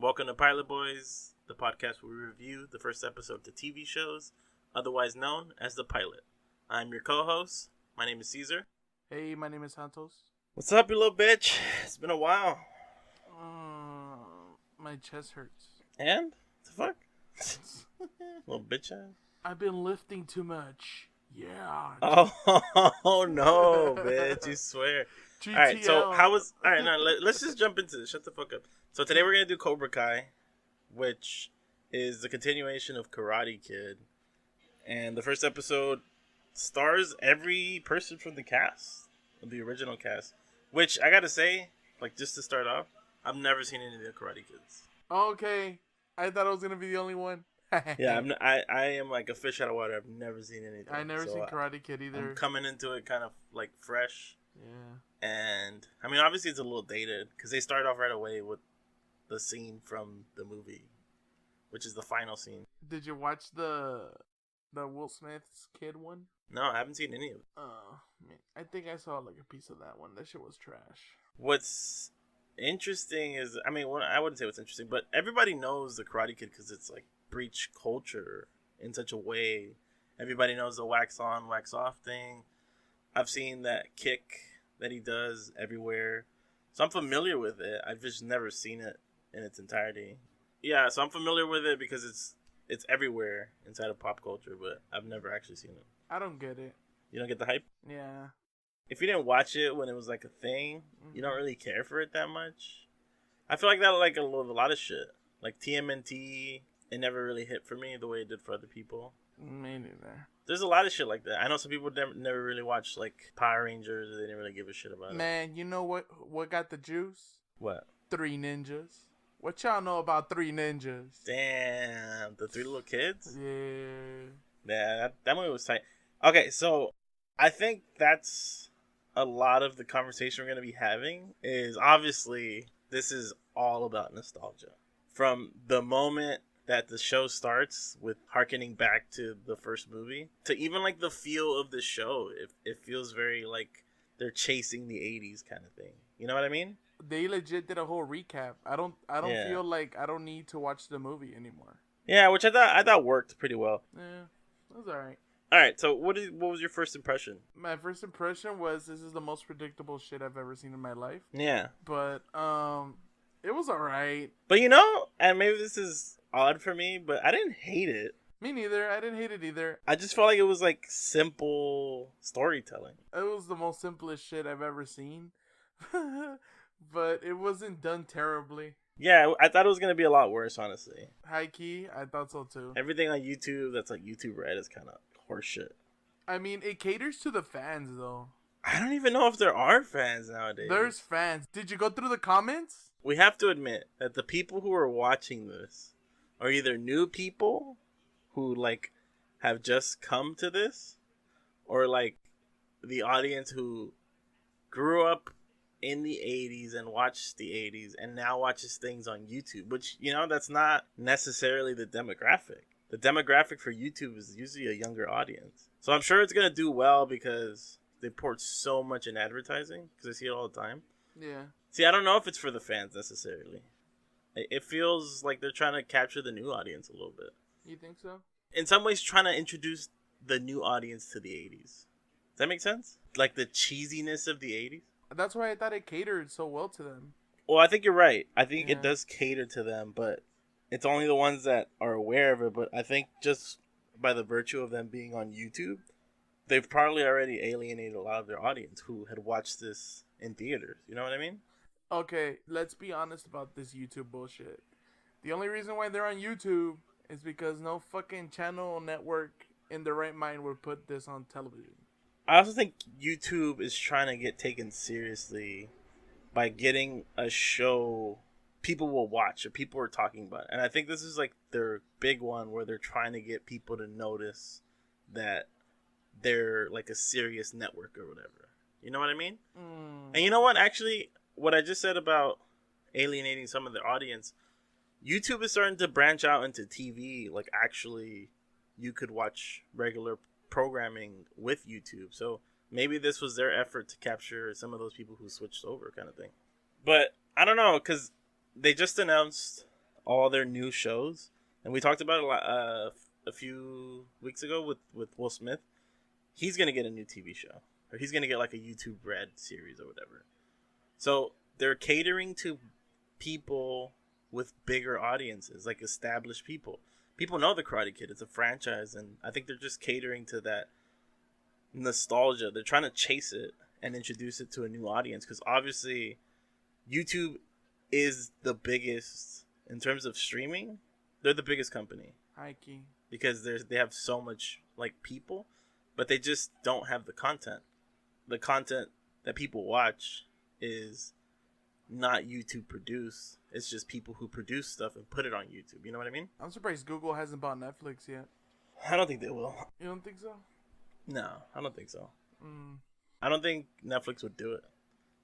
Welcome to Pilot Boys, the podcast where we review the first episode to TV shows, otherwise known as the pilot. I'm your co-host. My name is Cesar. Hey, my name is Santos. What's up, you little bitch? It's been a while. My chest hurts. And? What the fuck? Little bitch ass. I've been lifting too much. Yeah. Oh no, bitch! You swear. GTL. All right, so how was? All right, now let's just jump into this. Shut the fuck up. So today we're gonna do Cobra Kai, which is the continuation of Karate Kid, and the first episode stars every person from the cast, of the original cast. Which I gotta say, like just to start off, I've never seen any of the Karate Kids. Okay, I thought I was gonna be the only one. Yeah, I am like a fish out of water. I've never seen anything. I never seen Karate Kid either. I'm coming into it kind of like fresh. Yeah. And I mean, obviously it's a little dated because they start off right away with the scene from the movie, which is the final scene. Did you watch the Will Smith's kid one? No, I haven't seen any of it. Oh, man. I think I saw like a piece of that one. That shit was trash. What's interesting is, I mean, I wouldn't say what's interesting, but everybody knows the Karate Kid because it's like breach culture in such a way. Everybody knows the wax on, wax off thing. I've seen that kick that he does everywhere. So I'm familiar with it. I've just never seen it in its entirety. Yeah, so I'm familiar with it because it's everywhere inside of pop culture, but I've never actually seen it. I don't get it. You don't get the hype? Yeah. If you didn't watch it when it was like a thing, you don't really care for it that much. I feel like that like a lot of shit. Like TMNT, it never really hit for me the way it did for other people. Me neither. There's a lot of shit like that. I know some people never really watched like Power Rangers. They didn't really give a shit about it. Man, you know what got the juice? What? 3 Ninjas. What y'all know about 3 Ninjas? Damn, the 3 little kids? Yeah. Yeah, that movie was tight. Okay, so I think that's a lot of the conversation we're going to be having is obviously this is all about nostalgia. From the moment that the show starts with harkening back to the first movie to even like the feel of the show, it feels very like they're chasing the 80s kind of thing. You know what I mean? They legit did a whole recap. I don't feel like I don't need to watch the movie anymore. Yeah, which I thought worked pretty well. Yeah, it was alright. All right, so what was your first impression? My first impression was this is the most predictable shit I've ever seen in my life. Yeah. But it was alright. But you know, and maybe this is odd for me, but I didn't hate it. Me neither. I didn't hate it either. I just felt like it was like simple storytelling. It was the most simplest shit I've ever seen. But it wasn't done terribly. Yeah, I thought it was going to be a lot worse, honestly. High key, I thought so too. Everything on YouTube that's like YouTube Red is kind of horseshit. I mean, it caters to the fans though. I don't even know if there are fans nowadays. There's fans. Did you go through the comments? We have to admit that the people who are watching this are either new people who like have just come to this, or like the audience who grew up in the 80s and watched the 80s and now watches things on YouTube, which, you know, that's not necessarily the demographic. The demographic for YouTube is usually a younger audience. So I'm sure it's going to do well because they pour so much in advertising, because I see it all the time. Yeah. See, I don't know if it's for the fans necessarily. It feels like they're trying to capture the new audience a little bit. You think so? In some ways, trying to introduce the new audience to the 80s. Does that make sense? Like the cheesiness of the 80s? That's why I thought it catered so well to them. Well, I think you're right. I think it does cater to them, but it's only the ones that are aware of it. But I think just by the virtue of them being on YouTube, they've probably already alienated a lot of their audience who had watched this in theaters. You know what I mean? Okay, let's be honest about this YouTube bullshit. The only reason why they're on YouTube is because no fucking channel network in their right mind would put this on television. I also think YouTube is trying to get taken seriously by getting a show people will watch or people are talking about. And I think this is like their big one where they're trying to get people to notice that they're like a serious network or whatever. You know what I mean? And you know what? Actually, what I just said about alienating some of their audience, YouTube is starting to branch out into TV. Like, actually, you could watch regular programming with YouTube. So maybe this was their effort to capture some of those people who switched over, kind of thing. But I don't know, because they just announced all their new shows, and we talked about it a few weeks ago with Will Smith. He's gonna get a new TV show, or he's gonna get like a YouTube Red series or whatever. So they're catering to people with bigger audiences, like established people. People know the Karate Kid; it's a franchise, and I think they're just catering to that nostalgia. They're trying to chase it and introduce it to a new audience, because obviously YouTube is the biggest in terms of streaming. They're the biggest company. High key. Because they have so much like people, but they just don't have the content. The content that people watch is not YouTube produced. It's just people who produce stuff and put it on YouTube. You know what I mean? I'm surprised Google hasn't bought Netflix yet. I don't think they will. You don't think so? No, I don't think so. I don't think Netflix would do it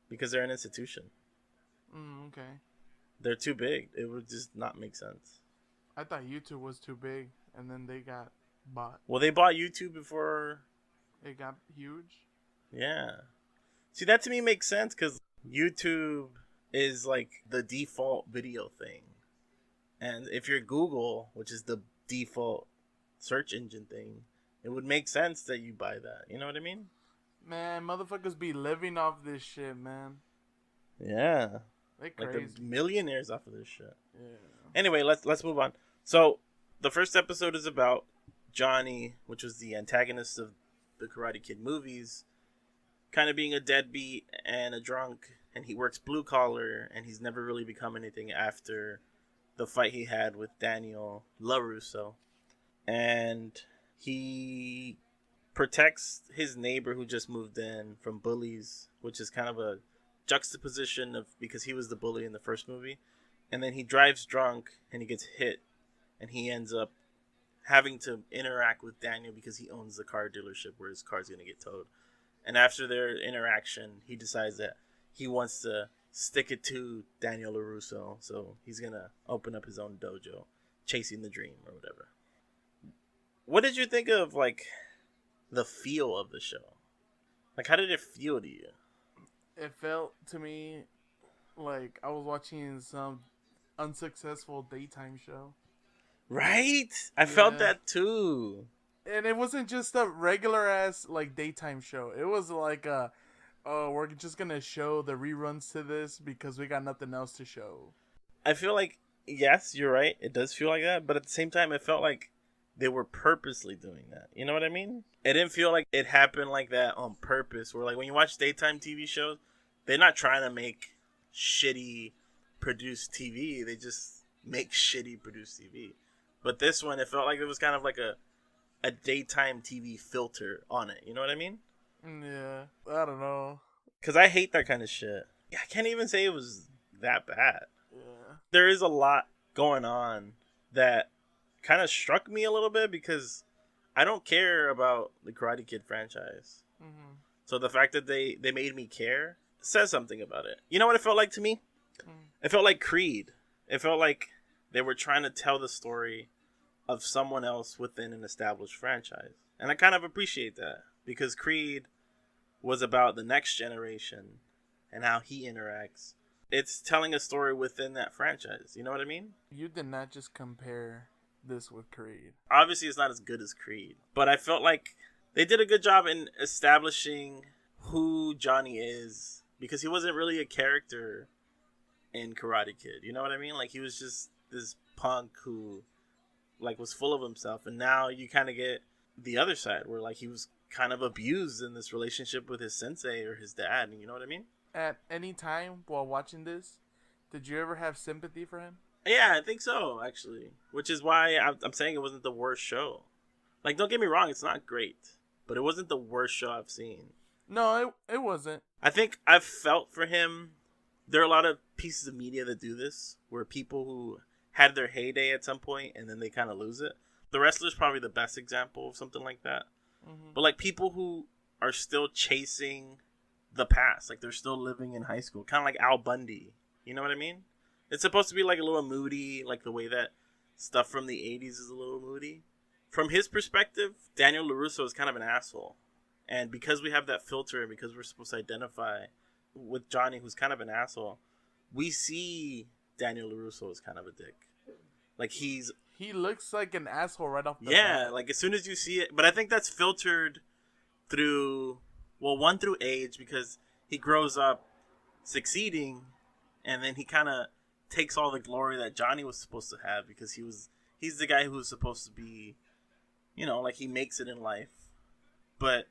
because they're an institution. Okay. They're too big. It would just not make sense. I thought YouTube was too big, and then they got bought. Well, they bought YouTube before it got huge. Yeah. See, that to me makes sense because YouTube is like the default video thing. And if you're Google, which is the default search engine thing, it would make sense that you buy that. You know what I mean? Man, motherfuckers be living off this shit, man. Yeah. They crazy. Like they're millionaires off of this shit. Yeah. Anyway, let's move on. So, the first episode is about Johnny, which was the antagonist of the Karate Kid movies, kind of being a deadbeat and a drunk, and he works blue collar, and he's never really become anything after the fight he had with Daniel LaRusso. And he protects his neighbor who just moved in from bullies, which is kind of a juxtaposition of because he was the bully in the first movie. And then he drives drunk and he gets hit, and he ends up having to interact with Daniel because he owns the car dealership where his car's going to get towed. And after their interaction, he decides that he wants to stick it to Daniel LaRusso, so he's going to open up his own dojo, chasing the dream or whatever. What did you think of, like, the feel of the show? Like, how did it feel to you? It felt to me like I was watching some unsuccessful daytime show. Right? I felt that too. And it wasn't just a regular ass like daytime show. It was like we're just gonna show the reruns to this because we got nothing else to show. I feel like, yes, you're right. It does feel like that. But at the same time, it felt like they were purposely doing that. You know what I mean? It didn't feel like it happened like that on purpose. Where like when you watch daytime TV shows, they're not trying to make shitty produced TV. They just make shitty produced TV. But this one, it felt like it was kind of like a daytime TV filter on it. You know what I mean? Yeah. I don't know. Because I hate that kind of shit. I can't even say it was that bad. Yeah. There is a lot going on that kind of struck me a little bit because I don't care about the Karate Kid franchise. Mm-hmm. So the fact that they made me care says something about it. You know what it felt like to me? It felt like Creed. It felt like they were trying to tell the story of someone else within an established franchise. And I kind of appreciate that because Creed was about the next generation and how he interacts. It's telling a story within that franchise. You know what I mean? You did not just compare this with Creed. Obviously, it's not as good as Creed. But I felt like they did a good job in establishing who Johnny is because he wasn't really a character in Karate Kid. You know what I mean? Like, he was just this punk who like was full of himself, and now you kind of get the other side where like he was kind of abused in this relationship with his sensei or his dad. You know what I mean? At any time while watching this, did you ever have sympathy for him? Yeah, I think so, actually. Which is why I'm saying it wasn't the worst show. Like, don't get me wrong, it's not great, but it wasn't the worst show I've seen. No, it wasn't. I think I've felt for him. There are a lot of pieces of media that do this, where people who had their heyday at some point and then they kind of lose it. The Wrestler's probably the best example of something like that. Mm-hmm. But like people who are still chasing the past, like they're still living in high school, kind of like Al Bundy. You know what I mean? It's supposed to be like a little moody, like the way that stuff from the 80s is a little moody. From his perspective, Daniel LaRusso is kind of an asshole. And because we have that filter and because we're supposed to identify with Johnny, who's kind of an asshole, we see Daniel LaRusso as kind of a dick. Like he looks like an asshole right off the yeah, bat. like as soon as you see it. But I think that's filtered through, well, one, through age, because he grows up succeeding, and then he kind of takes all the glory that Johnny was supposed to have, because he's the guy who was supposed to be, like he makes it in life, but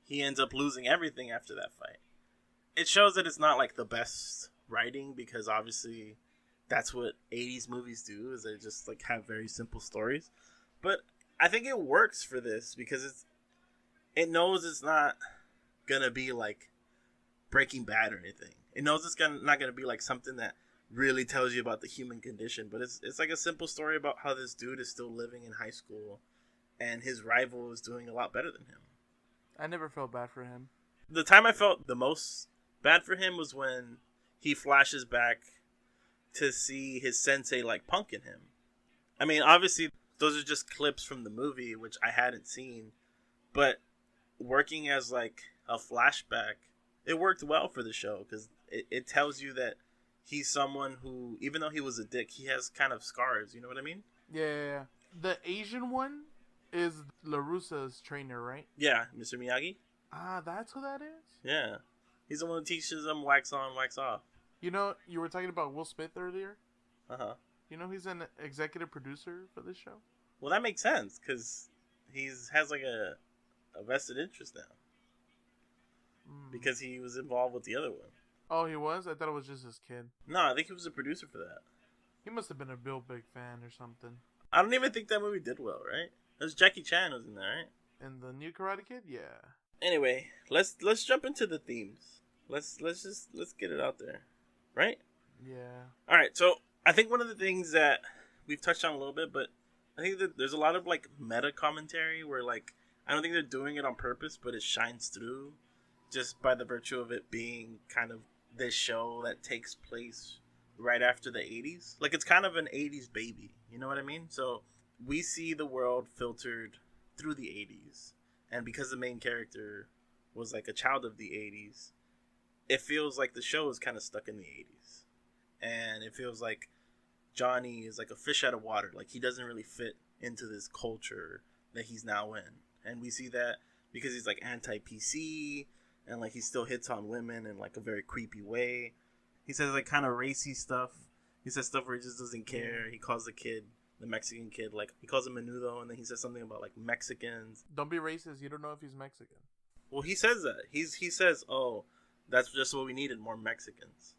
he ends up losing everything after that fight. It shows that it's not like the best writing, because obviously that's what 80s movies do, is they just like have very simple stories. But I think it works for this because it knows it's not gonna be like Breaking Bad or anything. It knows it's not gonna be like something that really tells you about the human condition, but it's like a simple story about how this dude is still living in high school and his rival is doing a lot better than him. I never felt bad for him. The time I felt the most bad for him was when he flashes back to see his sensei like punking him. I mean, obviously those are just clips from the movie, which I hadn't seen, but working as like a flashback, it worked well for the show, because it tells you that he's someone who, even though he was a dick, he has kind of scars. You know what I mean? Yeah. The Asian one is LaRussa's trainer, right? Yeah, Mr. Miyagi. Ah, that's who that is? Yeah. He's the one who teaches him wax on, wax off. You know, you were talking about Will Smith earlier? Uh-huh. You know he's an executive producer for this show? Well, that makes sense, because has like a vested interest now. Because he was involved with the other one. Oh, he was? I thought it was just his kid. No, I think he was a producer for that. He must have been a real big fan or something. I don't even think that movie did well, right? It was Jackie Chan was in there, right? And the new Karate Kid? Yeah. Anyway, let's jump into the themes. Let's get it out there, right? Yeah. All right. So I think one of the things that we've touched on a little bit, but I think that there's a lot of like meta commentary where like I don't think they're doing it on purpose, but it shines through just by the virtue of it being kind of this show that takes place right after the 80s. Like it's kind of an 80s baby, you know what I mean? So we see the world filtered through the 80s, and because the main character was like a child of the 80s, it feels like the show is kind of stuck in the 80s, and it feels like Johnny is like a fish out of water. Like he doesn't really fit into this culture that he's now in, and we see that because he's like anti-PC, and like he still hits on women in like a very creepy way. He says like kind of racy stuff. He says stuff where he just doesn't care. He calls the Mexican kid, like he calls him menudo, and then he says something about like Mexicans. Don't be racist. You don't know if he's Mexican. Well, he says that. He says, oh, that's just what we needed, more Mexicans.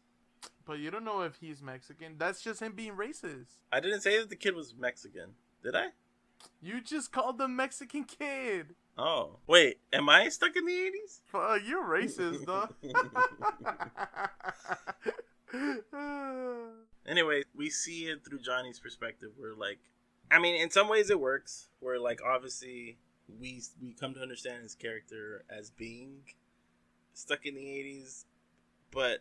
But you don't know if he's Mexican. That's just him being racist. I didn't say that the kid was Mexican, did I? You just called the Mexican kid. Oh, wait, am I stuck in the 80s? You're racist, dog. Anyway, we see it through Johnny's perspective, where like, I mean, in some ways it works, where like obviously we come to understand his character as being stuck in the 80s, but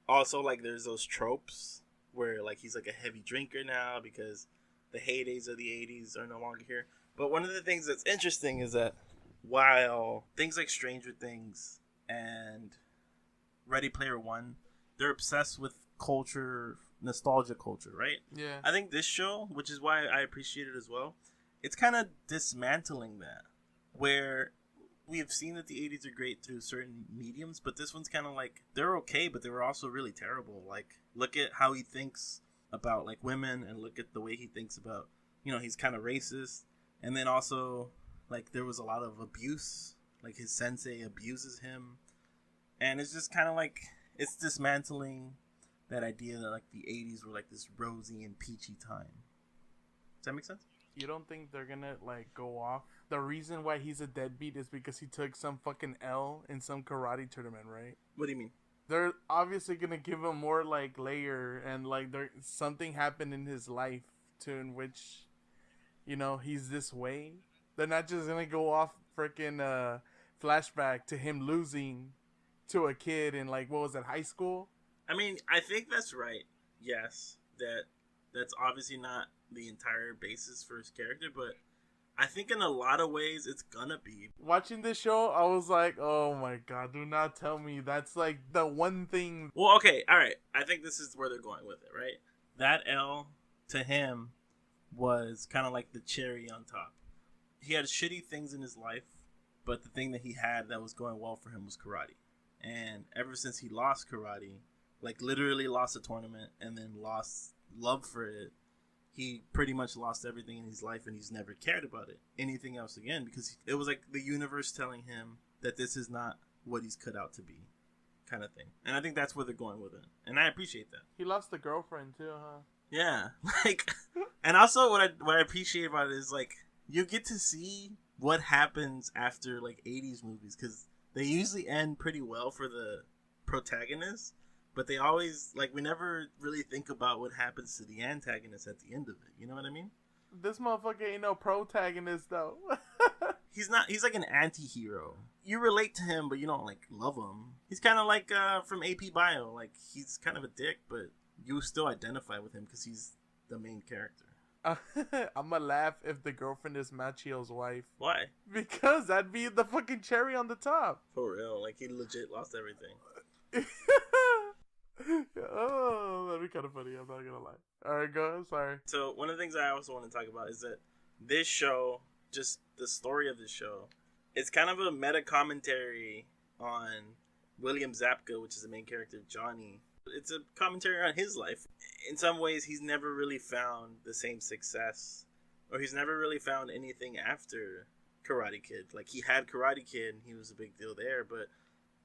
also like there's those tropes where like he's like a heavy drinker now because the heydays of the 80s are no longer here. But one of the things that's interesting is that while things like Stranger Things and Ready Player One, they're obsessed with culture, nostalgia culture, right? Yeah. I think this show, which is why I appreciate it as well, it's kind of dismantling that, where we have seen that the 80s are great through certain mediums, but this one's kind of like, they're okay, but they were also really terrible. Like, look at how he thinks about like women, and look at the way he thinks about, he's kind of racist. And then also, like, there was a lot of abuse. Like, his sensei abuses him. And it's just kind of like, it's dismantling that idea that, like, the 80s were, like, this rosy and peachy time. Does that make sense? You don't think they're gonna, like, go off? The reason why he's a deadbeat is because he took some fucking L in some karate tournament, right? What do you mean? They're obviously gonna give him more, like, layer, and, like, something happened in his life in which, he's this way. They're not just gonna go off freaking flashback to him losing to a kid in, like, what was it, high school? I mean, I think that's right. Yes, that's obviously not the entire basis for his character, but I think in a lot of ways it's gonna be. Watching this show, I was like, oh my god, do not tell me that's like the one thing. Well, okay, alright. I think this is where they're going with it, right? That L to him was kind of like the cherry on top. He had shitty things in his life, but the thing that he had that was going well for him was karate. And ever since he lost karate, like literally lost a tournament and then lost love for it, he pretty much lost everything in his life, and he's never cared about anything else again, because it was like the universe telling him that this is not what he's cut out to be, kind of thing. And I think that's where they're going with it, and I appreciate that. He lost the girlfriend too, huh? Yeah, like, and also what I appreciate about it is like you get to see what happens after like 80s movies, because they usually end pretty well for the protagonist. But they always, like, we never really think about what happens to the antagonist at the end of it. You know what I mean? This motherfucker ain't no protagonist, though. He's not, he's like an anti-hero. You relate to him, but you don't, like, love him. He's kind of like from AP Bio. Like, he's kind of a dick, but you still identify with him because he's the main character. I'm gonna laugh if the girlfriend is Machio's wife. Why? Because that'd be the fucking cherry on the top. For real. Like, he legit lost everything. Oh, that'd be kind of funny. I'm not gonna lie. All right, go. Sorry. So one of the things I also want to talk about is that this show, just the story of this show, it's kind of a meta commentary on William Zabka, which is the main character, Johnny. It's a commentary on his life. In some ways, he's never really found the same success, or he's never really found anything after Karate Kid. Like, he had Karate Kid, and he was a big deal there, but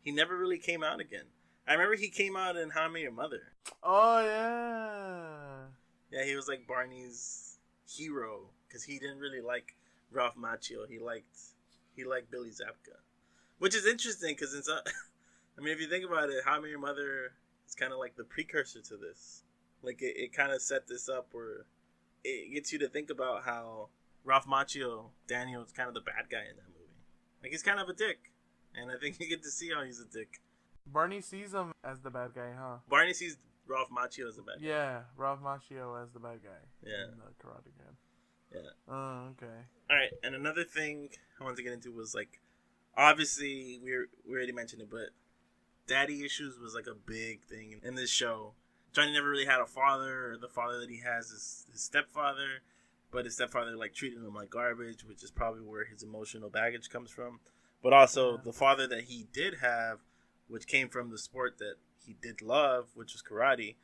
he never really came out again. I remember he came out in How I Met Your Mother. Oh, yeah. Yeah, he was like Barney's hero, because he didn't really like Ralph Macchio. He liked Billy Zabka. Which is interesting, because it's I mean, if you think about it, How I Met Your Mother is kind of like the precursor to this. Like, it kind of set this up where it gets you to think about how Ralph Macchio, Daniel, is kind of the bad guy in that movie. Like, he's kind of a dick. And I think you get to see how he's a dick. Barney sees him as the bad guy, huh? Barney sees Ralph Macchio as the bad guy. Yeah, Ralph Macchio as the bad guy. Yeah. In the Karate Kid. Yeah. Oh, okay. Alright, and another thing I wanted to get into was, like, obviously, we already mentioned it, but daddy issues was, like, a big thing in this show. Johnny never really had a father. The father that he has is his stepfather, but his stepfather, like, treated him like garbage, which is probably where his emotional baggage comes from. But also, the father that he did have, which came from the sport that he did love, which was karate,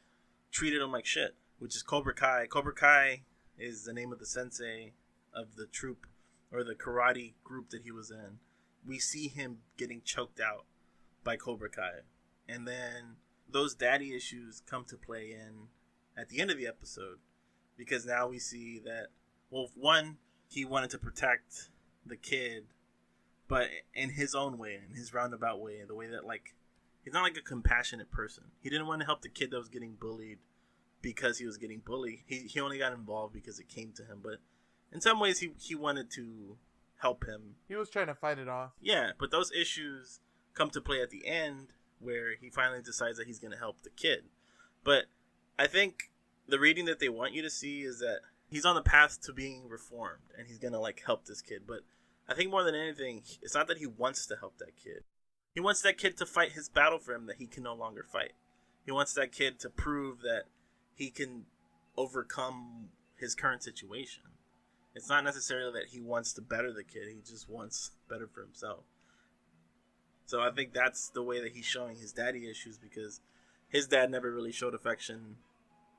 treated him like shit, which is Cobra Kai. Cobra Kai is the name of the sensei of the troupe, or the karate group that he was in. We see him getting choked out by Cobra Kai. And then those daddy issues come to play in at the end of the episode, because now we see that, well, one, he wanted to protect the kid, but in his own way, in his roundabout way, in the way that, like, he's not like a compassionate person. He didn't want to help the kid that was getting bullied because he was getting bullied. He only got involved because it came to him. But in some ways, he wanted to help him. He was trying to fight it off. Yeah, but those issues come to play at the end, where he finally decides that he's going to help the kid. But I think the reading that they want you to see is that he's on the path to being reformed, and he's going to, like, help this kid. But I think more than anything, it's not that he wants to help that kid. He wants that kid to fight his battle for him that he can no longer fight. He wants that kid to prove that he can overcome his current situation. It's not necessarily that he wants to better the kid. He just wants better for himself. So I think that's the way that he's showing his daddy issues, because his dad never really showed affection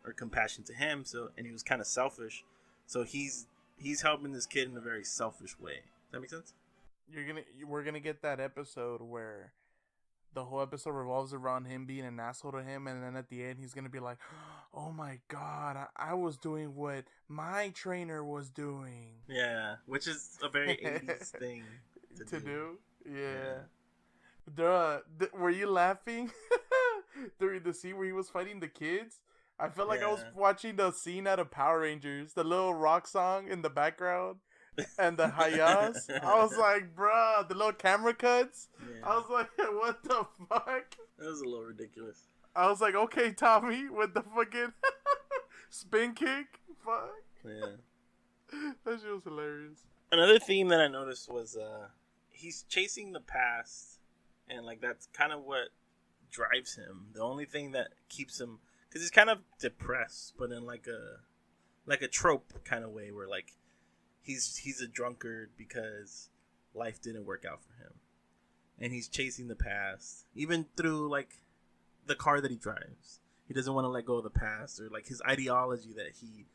or compassion to him. So, and he was kind of selfish. So he's helping this kid in a very selfish way. Does that make sense? We're gonna get that episode where the whole episode revolves around him being an asshole to him, and then at the end he's gonna be like, "Oh my god, I was doing what my trainer was doing." Yeah, which is a very 80s thing to do. Yeah. Duh, were you laughing during the scene where he was fighting the kids? I felt like I was watching the scene out of Power Rangers, the little rock song in the background. And the hayas, I was like, bruh, the little camera cuts. Yeah. I was like, what the fuck? That was a little ridiculous. I was like, okay, Tommy, with the fucking spin kick. Fuck. Yeah. That shit was hilarious. Another theme that I noticed was he's chasing the past, and like that's kind of what drives him. The only thing that keeps him, because he's kind of depressed, but in like like a trope kind of way where like he's a drunkard because life didn't work out for him, and he's chasing the past even through like the car that he drives. He doesn't want to let go of the past, or like his ideology that he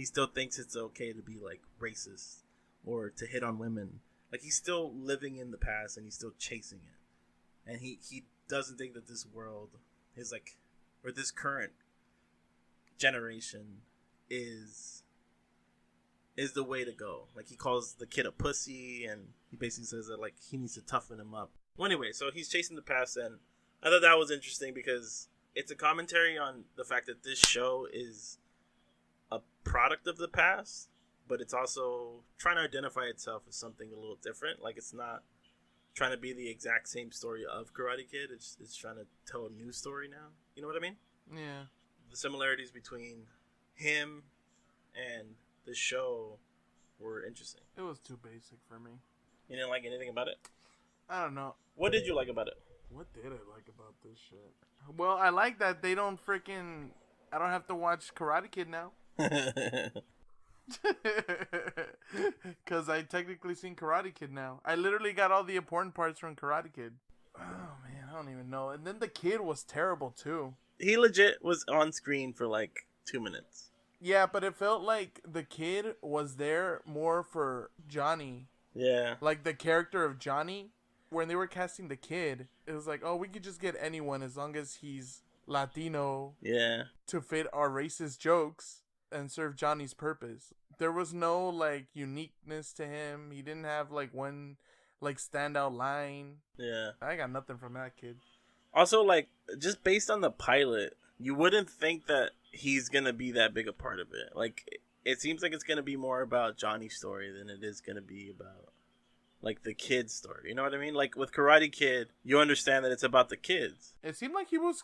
still thinks it's okay to be like racist or to hit on women. Like he's still living in the past and he's still chasing it, and he doesn't think that this world is like, or this current generation is the way to go. Like he calls the kid a pussy, and he basically says that like he needs to toughen him up. Well, anyway, so he's chasing the past, and I thought that was interesting because it's a commentary on the fact that this show is a product of the past, but it's also trying to identify itself as something a little different. Like it's not trying to be the exact same story of Karate Kid. It's trying to tell a new story now. You know what I mean? Yeah. The similarities between him and the show were interesting. It was too basic for me. You didn't like anything about it? I don't know. What did you like about it? What did I like about this shit? Well, I like that they don't freaking... I don't have to watch Karate Kid now. Because I technically seen Karate Kid now. I literally got all the important parts from Karate Kid. Oh, man, I don't even know. And then the kid was terrible, too. He legit was on screen for like 2 minutes. Yeah, but it felt like the kid was there more for Johnny. Yeah. Like the character of Johnny. When they were casting the kid, it was like, oh, we could just get anyone as long as he's Latino. Yeah. To fit our racist jokes and serve Johnny's purpose. There was no like uniqueness to him. He didn't have like one like standout line. Yeah. I got nothing from that kid. Also, like, just based on the pilot, you wouldn't think that he's gonna be that big a part of it. Like, it seems like it's gonna be more about Johnny's story than it is gonna be about like the kid's story. You know what I mean? Like with Karate Kid, you understand that it's about the kids. It seemed like he's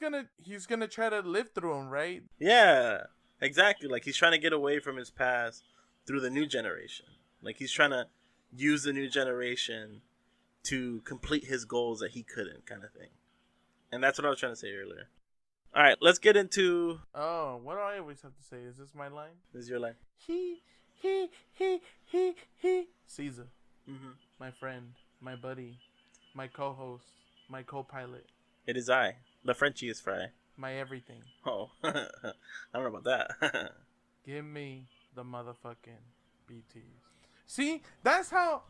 gonna try to live through them, right? Yeah, exactly. Like he's trying to get away from his past through the new generation. Like he's trying to use the new generation to complete his goals that he couldn't, kind of thing. And that's what I was trying to say earlier. All right, let's get into... Oh, what do I always have to say? Is this my line? This is your line. He. Cesar. Mm-hmm. My friend, my buddy, my co-host, my co-pilot. It is I, the Frenchiest fry. My everything. Oh, I don't know about that. Give me the motherfucking BTs. See, that's how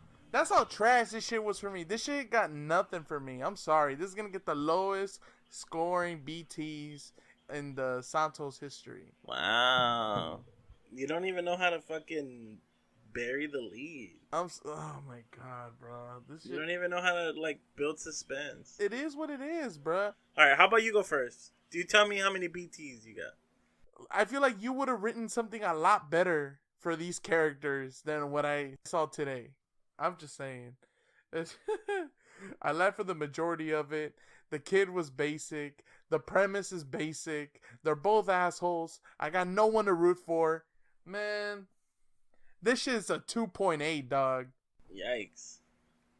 trash this shit was for me. This shit got nothing for me. I'm sorry. This is gonna get the lowest scoring BTs in the Santos history. Wow. You don't even know how to fucking bury the lead. Oh my god, bro. This shit, you don't even know how to like build suspense. It is what it is, bro. All right, how about you go first? Do you tell me how many BTs you got? I feel like you would have written something a lot better for these characters than what I saw today. I'm just saying. I laughed for the majority of it. The kid was basic. The premise is basic. They're both assholes. I got no one to root for. Man, this shit is a 2.8, dog. Yikes.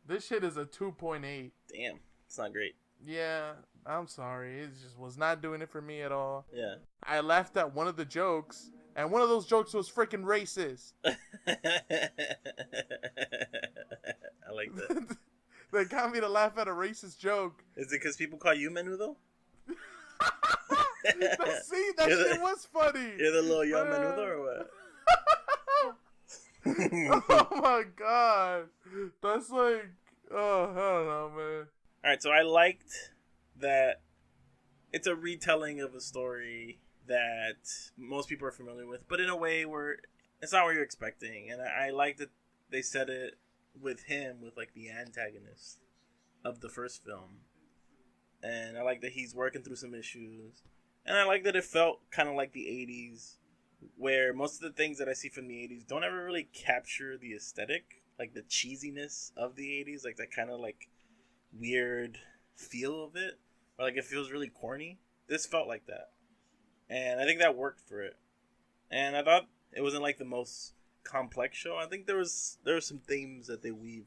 This shit is a 2.8. Damn, it's not great. Yeah, I'm sorry. It just was not doing it for me at all. Yeah. I laughed at one of the jokes, and one of those jokes was freaking racist. I like that. They got me to laugh at a racist joke. Is it because people call you menudo? See, that shit was funny. You're the little young menudo or what? Oh my god. That's like, oh, I don't know, man. Alright, so I liked that it's a retelling of a story that most people are familiar with, but in a way where it's not what you're expecting. And I like that they said it with him, with like the antagonist of the first film. And I like that he's working through some issues. And I like that it felt kind of like the 80s, where most of the things that I see from the 80s don't ever really capture the aesthetic, like the cheesiness of the 80s, like that kind of like weird feel of it, or like it feels really corny. This felt like that, and I think that worked for it. And I thought it wasn't like the most complex show. I think there were some themes that they weave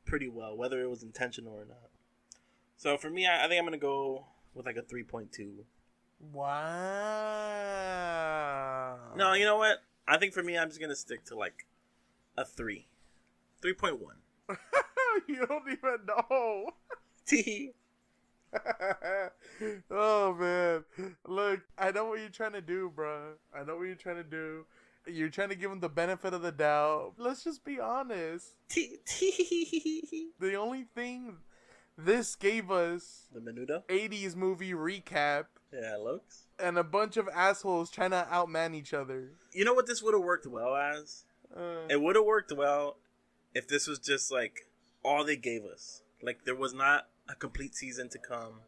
pretty well, whether it was intentional or not. So for me, I think I'm gonna go with like a 3.2. Wow. No, you know what? I think for me, I'm just gonna stick to like a 3.1. You don't even know. Tee. Oh man, look, I know what you're trying to do, bro. I know what you're trying to do. You're trying to give him the benefit of the doubt. Let's just be honest. The only thing this gave us The Menudo? 80s movie recap Yeah, looks. and a bunch of assholes trying to outman each other. You know what this would have worked well as? It would have worked well if this was just like all they gave us. Like there was not a complete season to come.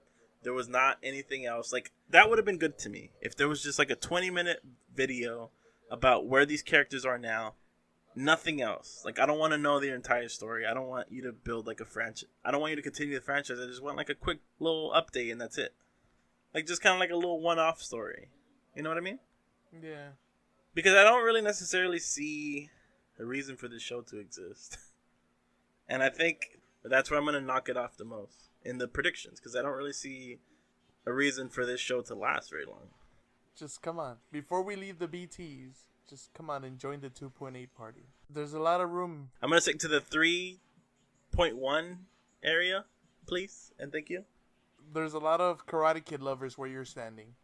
There was not anything else. Like that would have been good to me if there was just like a 20-minute video about where these characters are now. Nothing else. Like I don't want to know their entire story. I don't want you to build like a franchise. I don't want you to continue the franchise. I just want like a quick little update and that's it. Like just kind of like a little one-off story. You know what I mean? Yeah. Because I don't really necessarily see a reason for this show to exist. And I think that's where I'm going to knock it off the most in the predictions. Because I don't really see a reason for this show to last very long. Just come on. Before we leave the BTs, just come on and join the 2.8 party. There's a lot of room. I'm going to stick to the 3.1 area, please. And thank you. There's a lot of Karate Kid lovers where you're standing.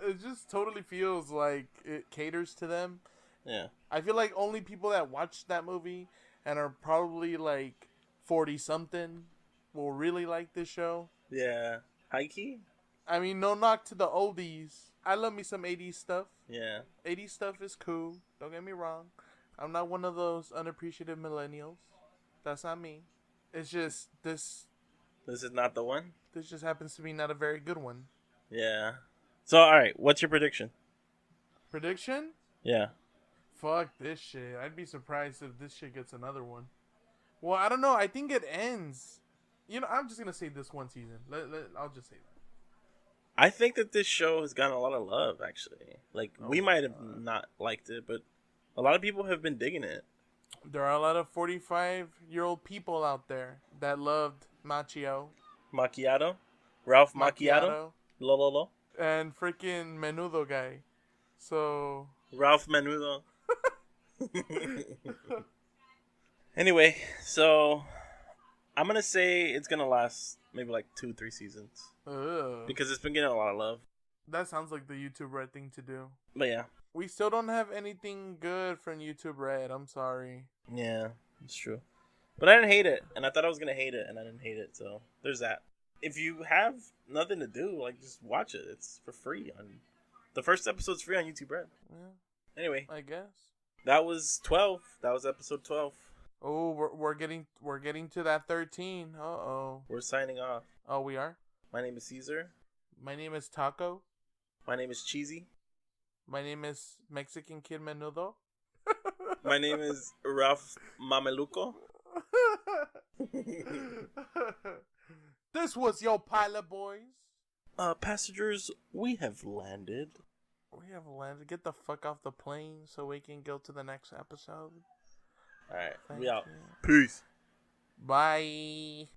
It just totally feels like it caters to them. Yeah. I feel like only people that watch that movie and are probably like 40-something will really like this show. Yeah. High key? I mean, no knock to the oldies. I love me some 80s stuff. Yeah. 80s stuff is cool. Don't get me wrong. I'm not one of those unappreciative millennials. That's not me. It's just this is not the one? This just happens to be not a very good one. Yeah. So, alright. What's your prediction? Prediction? Yeah. Fuck this shit. I'd be surprised if this shit gets another one. Well, I don't know. I think it ends. You know, I'm just going to say this one season. I'll just say that. I think that this show has gotten a lot of love, actually. Like, we might have not liked it, but a lot of people have been digging it. There are a lot of 45-year-old people out there that loved Macchio. Macchiato? Ralph Macchiato? Lolo? And freaking Menudo guy. So... Ralph Menudo. Anyway, so I'm going to say it's going to last maybe like 2-3 seasons. Ugh. Because it's been getting a lot of love. That sounds like the YouTube Red thing to do. But yeah. We still don't have anything good from YouTube Red. I'm sorry. Yeah, it's true. But I didn't hate it. And I thought I was going to hate it. And I didn't hate it. So there's that. If you have nothing to do, like just watch it. It's for free. The first episode's free on YouTube Red. Yeah. Anyway. I guess. That was 12. That was episode 12. Oh, we're getting to that 13. Uh-oh. We're signing off. Oh, we are? My name is Cesar. My name is Taco. My name is Cheesy. My name is Mexican Kid Menudo. My name is Ralph Mameluco. This was your pilot, boys. Passengers, we have landed. We have landed. Get the fuck off the plane so we can go to the next episode. Alright, Thank we out. you. Peace. Bye.